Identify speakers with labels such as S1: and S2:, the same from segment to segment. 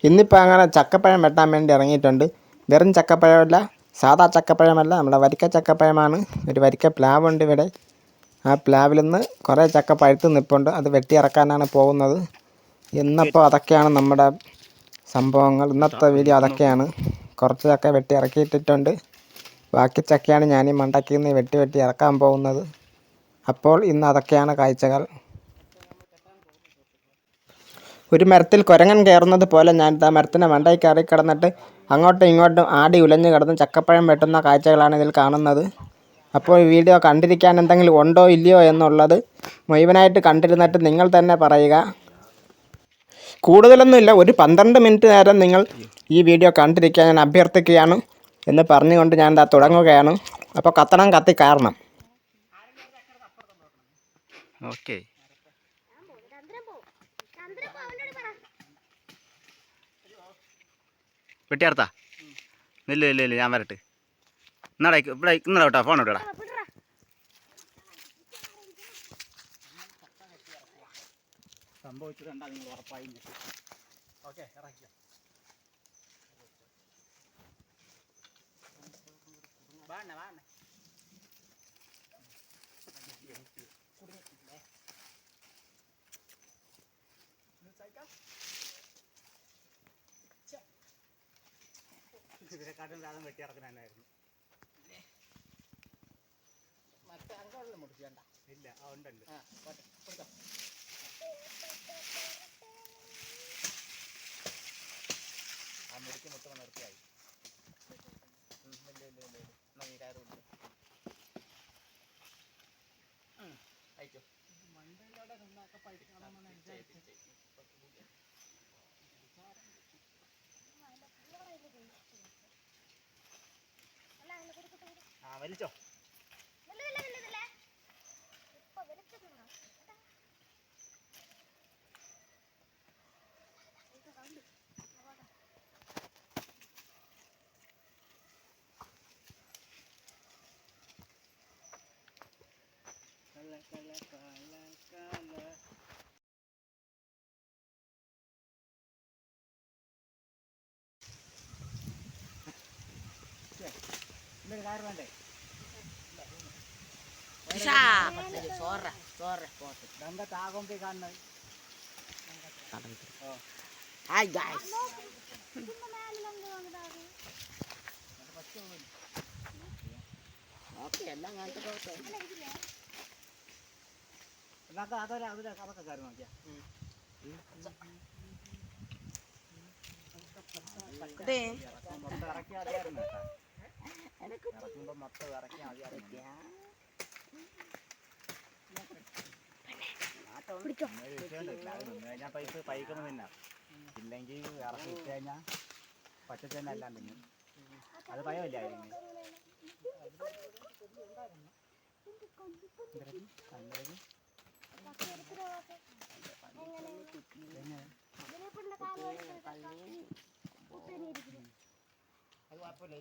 S1: ഇന്നിപ്പോൾ അങ്ങനെ ചക്കപ്പഴം വെട്ടാൻ വേണ്ടി ഇറങ്ങിയിട്ടുണ്ട്. വെറും ചക്കപ്പഴമല്ല, സാധാ ചക്കപ്പഴമല്ല, നമ്മുടെ വരിക്ക ചക്കപ്പഴമാണ്. ഒരു വരിക്ക പ്ലാവുണ്ട് ഇവിടെ. ആ പ്ലാവിൽ നിന്ന് കുറേ ചക്ക പഴുത്ത് നിൽപ്പുണ്ട്. അത് വെട്ടി ഇറക്കാനാണ് പോകുന്നത്. ഇന്നപ്പോൾ അതൊക്കെയാണ് നമ്മുടെ സംഭവങ്ങൾ. ഇന്നത്തെ വീഡിയോ അതൊക്കെയാണ്. കുറച്ച് ചക്ക വെട്ടി ഇറക്കിയിട്ടിട്ടുണ്ട്. ബാക്കി ചക്കയാണ് ഞാൻ ഈ മണ്ടയ്ക്ക് നിന്ന് വെട്ടി ഇറക്കാൻ പോകുന്നത്. അപ്പോൾ ഇന്ന് അതൊക്കെയാണ് കാഴ്ചകൾ. ഒരു മരത്തിൽ കുരങ്ങൻ കയറുന്നത് പോലെ ഞാൻ ആ മരത്തിൻ്റെ മണ്ടയിൽ കയറി കിടന്നിട്ട് അങ്ങോട്ടും ഇങ്ങോട്ടും ആടി ഉലഞ്ഞ് കിടന്ന് ചക്കപ്പഴം വെട്ടുന്ന കാഴ്ചകളാണ് ഇതിൽ കാണുന്നത്. അപ്പോൾ ഈ വീഡിയോ കണ്ടിരിക്കാൻ എന്തെങ്കിലും ഉണ്ടോ ഇല്ലയോ എന്നുള്ളത് മുഴുവനായിട്ട് കണ്ടിരുന്നിട്ട് നിങ്ങൾ തന്നെ പറയുക. കൂടുതലൊന്നുമില്ല, ഒരു 12 മിനിറ്റ് നേരം നിങ്ങൾ ഈ വീഡിയോ കണ്ടിരിക്കാൻ ഞാൻ അഭ്യർത്ഥിക്കുകയാണ് എന്ന് പറഞ്ഞുകൊണ്ട് ഞാൻ എന്താ തുടങ്ങുകയാണ്. അപ്പോൾ കത്തണം, കത്തി കയറണം.
S2: ഓക്കെ, വെട്ടിയാർത്താ ഇല്ല ഞാൻ വരട്ടെ. എന്നാടാ ഇവിടെ ഇന്നടാ കേട്ടോ, ഫോൺ ഇടാ. സംഭവിച്ചത് കണ്ടാ നിങ്ങൾ ഉറപ്പായി. ഓക്കെ, ഇറക്കിയോ. ഇതിനെക്കാട്ടും രാധം വെട്ടി ഇറക്കണായിരുന്നു. മറ്റേ അങ്കോളം മുടിച്ചേണ്ട ഇല്ല, ഉണ്ടുണ്ട്. ആ മുടിക്ക് മുട്ട നിർത്തിയായി. കയറുണ്ട് അയച്ചോ. മണ്ടയിലൂടെ നിന്നൊക്കെ പഠിക്കണമെന്ന് ആ വലിച്ചോ. വേണ്ടേ താകൊമ്പി കാണുന്നത്. ഹായ് ഗൈസ്, അതൊക്കെ കാര്യം നോക്കിയാ മൊത്തം ഇറക്കിയാ മതിയായിരുന്നു. ഇറക്കുമ്പോ മൊത്തം ഇറക്കിയാ മതിയായിരുന്നു. കഴിഞ്ഞാൽ പൈസ പൈക്കണം തിന്നാം, ഇല്ലെങ്കിൽ ഇറക്കി വിറ്റ് കഴിഞ്ഞാൽ പച്ചത്തന്നെ എല്ലാം തിന്നും. അത് ഭയമില്ലായിരുന്നു. അത് കുഴപ്പമില്ല.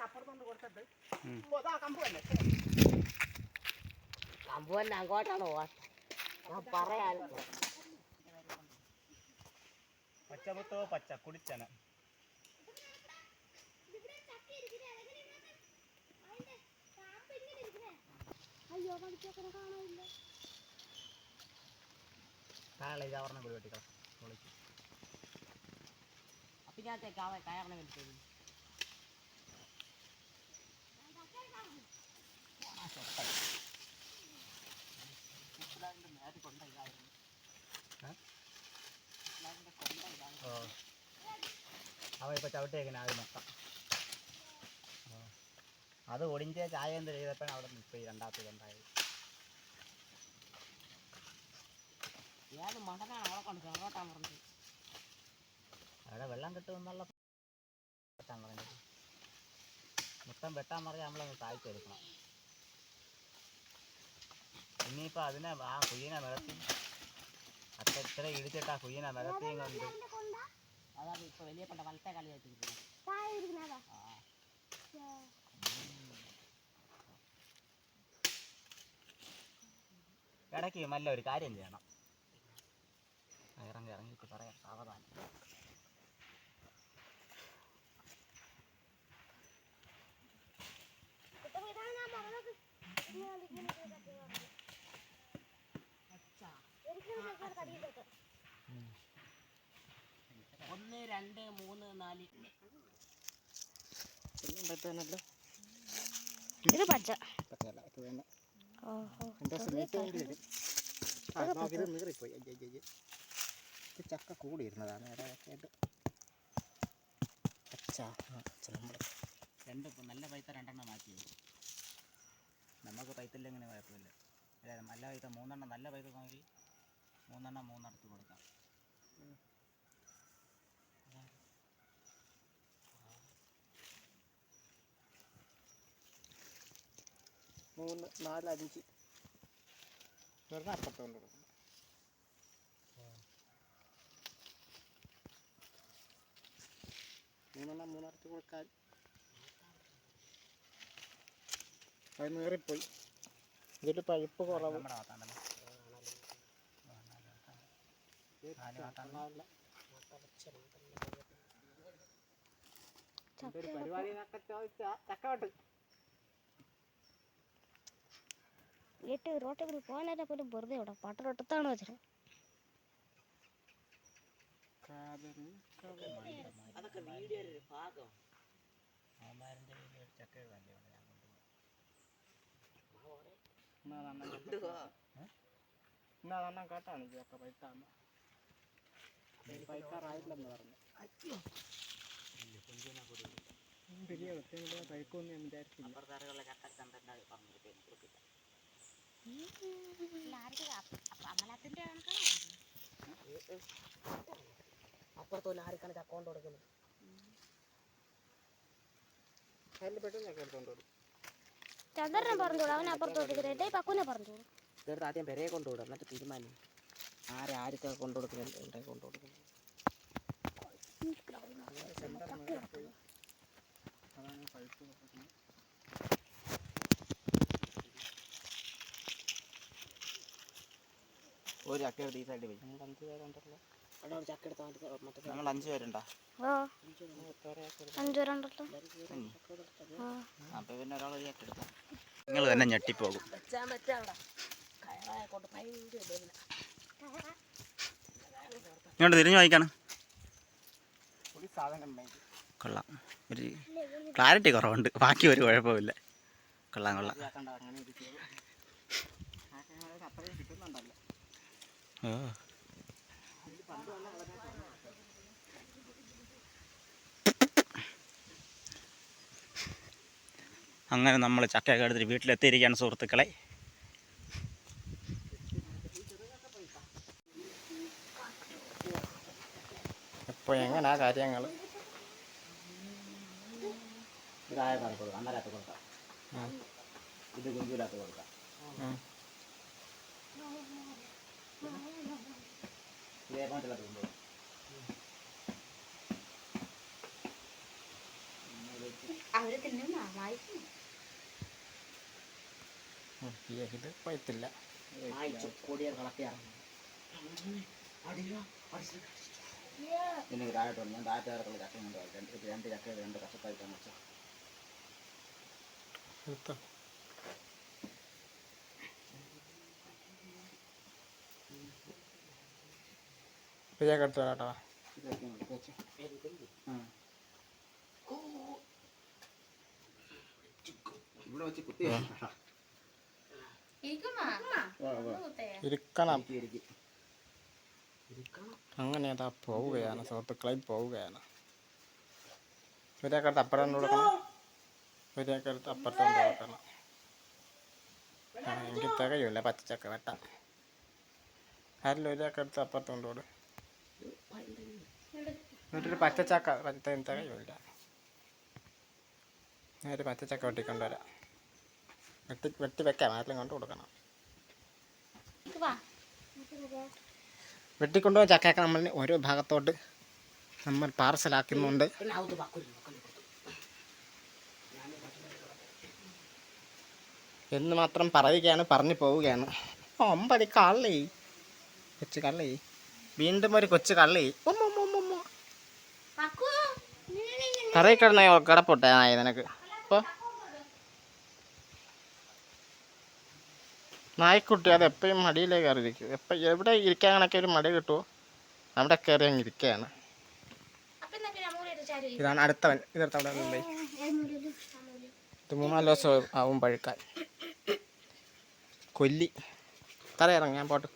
S2: അപ്പുറത്തോണ്ട് കൊടുത്തിട്ട് കമ്പു തന്നെ അങ്ങോട്ടാണോ പറയാൻ. പച്ചമുത്തോ പച്ച കുടിച്ചന. കാള വെട്ടിക്കള അപ്പിനകത്തേക്ക് കയറിനെ വലിച്ചത്. അവ ഇപ്പൊ ചവിട്ടേക്കണ അത് മൊത്തം. അത് ഒടിഞ്ച ചായ എന്ത് ചെയ്തപ്പോഴാണ് അവിടെ നിൽപ്പി രണ്ടാമത്തേതുണ്ടായത്. ഏത് മണ്ടനാണ് അവിടെ കൊണ്ട് ചെറുതാൻ പറഞ്ഞത്. അവിടെ വെള്ളം കിട്ടുമെന്നുള്ള പറഞ്ഞത് മൊത്തം വെട്ടാൻ പറഞ്ഞാൽ നമ്മളങ്ങ് സാധിച്ചെടുക്കണം. ഇനിയിപ്പോൾ അതിനെ ആ കുയ്യനെ നികത്തി അത്ര ഇത്ര ഇടിച്ചിട്ട് ആ കുയ്യനെ നികത്തിയും കൊണ്ട് അതാണ് ഇപ്പോൾ വലിയ പണ്ട വലത്തെ കളി വെച്ചിരിക്കുന്നത്. ഇടയ്ക്ക് നല്ല ഒരു കാര്യം ചെയ്യണം. ഇറങ്ങിയിട്ട് പറയാം സാവധാനം. ഒന്ന് രണ്ട് മൂന്ന് നാല് പറ്റുന്നല്ലോ.
S3: ഇത് പച്ച
S2: പച്ചല്ല ഇത് വേണ്ട. എന്താ സമയത്ത് വേണ്ടി വരും. ഇത് നീറിപ്പോയി. ഇത് ചക്ക കൂടിയിരുന്നതാണ് ഇടയായിട്ട്. പച്ച നമ്മൾ രണ്ട് നല്ല പൈസ രണ്ടെണ്ണം മാറ്റി. നമുക്ക് പൈസല്ല എങ്ങനെ കുഴപ്പമില്ല. നല്ല പൈസ മൂന്നെണ്ണം നല്ല പൈസ നോക്കി മൂന്നെണ്ണം മൂന്നെടുത്ത് കൊടുക്കാം. മൂന്ന് നാല് അഞ്ച് വെറുതെ അപ്പുറത്തോണ്ട് കൊടുക്കണം. മൂന്നെണ്ണം മൂന്നടുത്ത് കൊടുക്കാൻ അത് നീറിപ്പോയി. ഇതിൽ പഴുപ്പ് കുറവ്. പരിപാടി ചക്ക വെട്ട്
S3: വീട്ടിൽ റോട്ടിൽ കൂടി പോകാനല്ല പോലും വെറുതെ ഇവിടെ പാട്ടിലൊട്ടത്താണ് വെച്ചത്.
S2: അതൊക്കെ വീഡിയോ ഒരു ഭാഗം ചക്ക എന്നാ കേട്ടാണ് ചക്ക പൈത്താന്ന് പൈക്കാറായില്ലെന്ന് പറഞ്ഞു. വലിയ പൈക്കൊന്നും ഞാൻ വിചാരിച്ചില്ല.
S3: അപ്പുറത്തോ ലാരിക്കാണ് ചക്കോണ്ട് കൊടുക്കുന്നത്. ചന്ദ്രനെ പറഞ്ഞോളൂ, അവൻ അപ്പുറത്തോട്ട് പക്കുനെ പറഞ്ഞോളൂ.
S4: ഇതെടുത്ത് ആദ്യം പെരയെ കൊണ്ടുവിടും, എന്നിട്ട് തീരുമാനം ആരൊക്കെ കൊണ്ടുകൊടുക്കുന്നുണ്ട് എവിടെ കൊണ്ടുകൊടുക്കുന്നു.
S2: ഒരു ചക്ക എടുത്ത് ഈ സൈഡിൽ പോയി.
S4: ഞങ്ങൾ 5 പേരുണ്ടല്ലോ. ചക്ക എടുത്താൽ മറ്റേ
S2: ഞങ്ങൾ 5 പേരുണ്ടോ? അപ്പൊ പിന്നെ ഒരാൾ ഒരു ചക്ക എടുക്കാം. നിങ്ങൾ തന്നെ ഞെട്ടിപ്പോകും. ഇങ്ങോട്ട് തിരിഞ്ഞു വായിക്കാണ്. കൊള്ളാം, ഒരു ക്ലാരിറ്റി കുറവുണ്ട്, ബാക്കി ഒരു കുഴപ്പമില്ല. കൊള്ളാം കൊള്ളാം. ഓ അങ്ങനെ നമ്മൾ ചക്കയൊക്കെ എടുത്തിട്ട് വീട്ടിലെത്തിയിരിക്കുകയാണ് സുഹൃത്തുക്കളെ.
S1: ഇപ്പോൾ എങ്ങനെയാ കാര്യങ്ങൾ?
S2: ഇതായത് കൊടുക്കാം, അന്നേരത്ത് കൊടുക്കാം. ഇത് കുഞ്ചൂരത്ത് കൊടുക്കാം. ഇതേപോലത്തെ കൊണ്ടുപോകും.
S1: ഇത് പഴുത്തില്ല.
S2: കൊടിയെ കളക്കിയാണ് എനിക്ക് താഴോട്ടുണ്ട്. ഞാൻ താഴത്തെ ഇറക്കുള്ള ചക്ക കൊണ്ട് രണ്ട് ചക്ക രണ്ട് കഷ്ടപ്പായിട്ടാണ് വെച്ചത്.
S1: എടുത്തോ കേട്ടോ.
S2: ഇവിടെ വെച്ച് കുത്തി
S1: ഇരിക്കണം. അങ്ങനെ അതാ പോവുകയാണ് സുഹൃത്തുക്കളായി പോവുകയാണ്. ഒരേക്കടുത്ത് അപ്പുറം കൊടുക്കണം, ഒരേക്കടുത്ത് അപ്പുറത്തോണ്ട് കൊടുക്കണം. എനിക്ക് തികയില്ല പച്ചച്ചക്ക വെട്ടാൻ. ആരില്ല ഒരേക്കടുത്ത് അപ്പുറത്തോണ്ട് കൊടു. എന്നിട്ടൊരു പച്ചച്ചക്ക തികയില്ല. ഞാൻ ഒരു പച്ചച്ചക്ക വെട്ടിക്കൊണ്ടുവരാം. വെട്ടി വെക്കാം, ആരെങ്കിലും കൊണ്ട് കൊടുക്കണം. വെട്ടിക്കൊണ്ടുപോയ ചക്കയൊക്കെ നമ്മൾ ഓരോ ഭാഗത്തോട്ട് നമ്മൾ പാർസലാക്കുന്നുണ്ട്.
S4: പിന്നെ അത് പക്കുരി
S1: എന്ന് മാത്രം പറയുകയാണ്, പറഞ്ഞു പോവുകയാണ്. ഒമ്പടി കള്ളി, കൊച്ചു കള്ളി, വീണ്ടും ഒരു കൊച്ചു കള്ളി. കറയി കിടന്ന കിടപ്പൊട്ടെ ആയി നിനക്ക്. അപ്പോൾ നായ്ക്കുട്ടി അത് എപ്പോഴും മടിയിലേ കയറിയിരിക്കും. എപ്പോൾ എവിടെ ഇരിക്കാൻ കണക്കെ ഒരു മടി കിട്ടുമോ അവിടെ കയറി അങ്ങ് ഇരിക്കുകയാണ്. ഇതാണ് അടുത്തവൻ. ഇതെടുത്ത് അവിടെ നിന്നേ. ഇത് 3-4 ദിവസം ആവും പഴുക്കാൻ. കൊല്ലി തറയിറങ്ങി ഞാൻ പോട്ട്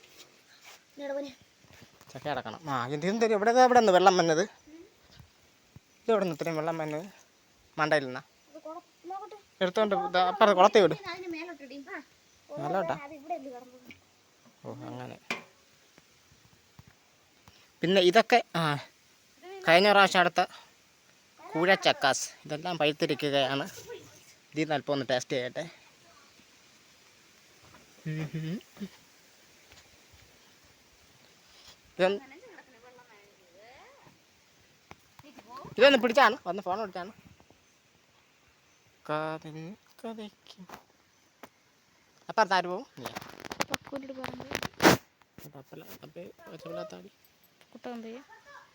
S1: ചക്ക അടക്കണം. എന്തെങ്കിലും എവിടെ നിന്ന് വെള്ളം വന്നത്? ഇത് എവിടെ നിന്ന് ഇത്രയും വെള്ളം വന്നത്? മണ്ടയിൽ നിന്നാ എടുത്തോണ്ട് അപ്പുറത്ത് കുളത്തി വിടും. നല്ലോട്ടാ. ഓ അങ്ങനെ. പിന്നെ ഇതൊക്കെ കഴിഞ്ഞ പ്രാവശ്യം അടുത്ത കൂഴച്ചക്കാസ് ഇതെല്ലാം പഴുത്തിരിക്കുകയാണ്. ഇതിൽ നിന്ന് അല്പം ഒന്ന് ടേസ്റ്റ് ചെയ്യട്ടെ. ഇതൊന്ന് പിടിച്ചാണ് വന്ന് ഫോൺ പിടിച്ചാണ്. കഥയ്ക്കും അപ്പുറത്ത് ആര് പോവും?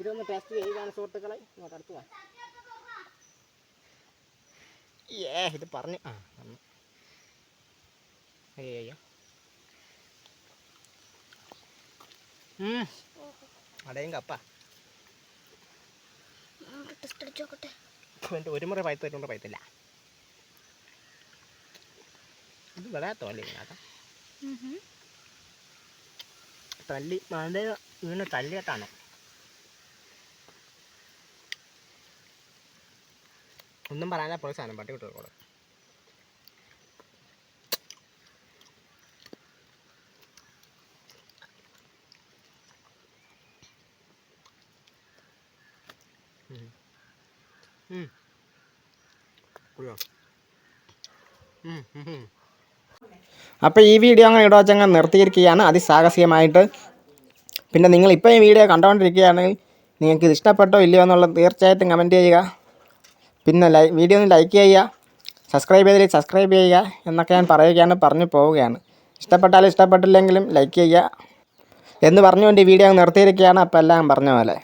S1: ഇതൊന്ന് ടേസ്റ്റ് ചെയ്യുകയാണ് സുഹൃത്തുക്കളെ. ഇങ്ങോട്ട് അടുത്ത് പോവാം. ഇത് പറഞ്ഞു അയ്യോ അടയും കപ്പ എൻ്റെ ഒരു മുറി പഴുത്ത് വരുമ്പോൾ പഴുത്തില്ല. ഇത് വിളയാത്തോ അല്ലേ ഇതിനകത്ത്? തല്ലി മഴ വീണ് തല്ലിയിട്ടാണ്. ഒന്നും പറയാനാ പോയി സാധനം പട്ടി വിട്ടു കൂടെ. അപ്പോൾ ഈ വീഡിയോ അങ്ങനെ ഇവിടെ വെച്ചങ്ങ് നിർത്തിയിരിക്കുകയാണ് അതിസാഹസികമായിട്ട്. പിന്നെ നിങ്ങളിപ്പോൾ ഈ വീഡിയോ കണ്ടുകൊണ്ടിരിക്കുകയാണെങ്കിൽ നിങ്ങൾക്ക് ഇത് ഇഷ്ടപ്പെട്ടോ ഇല്ലയോ എന്നുള്ളത് തീർച്ചയായിട്ടും കമൻറ്റ് ചെയ്യുക. പിന്നെ വീഡിയോ ഒന്ന് ലൈക്ക് ചെയ്യുക, സബ്സ്ക്രൈബ് ചെയ്തില്ലെങ്കിൽ സബ്സ്ക്രൈബ് ചെയ്യുക എന്നൊക്കെ ഞാൻ പറയുകയാണ്, പറഞ്ഞു പോവുകയാണ്. ഇഷ്ടപ്പെട്ടാലും ഇഷ്ടപ്പെട്ടില്ലെങ്കിലും ലൈക്ക് ചെയ്യുക എന്ന് പറഞ്ഞുകൊണ്ട് ഈ വീഡിയോ നിർത്തിയിരിക്കുകയാണ്. അപ്പോൾ എല്ലാം പറഞ്ഞ പോലെ.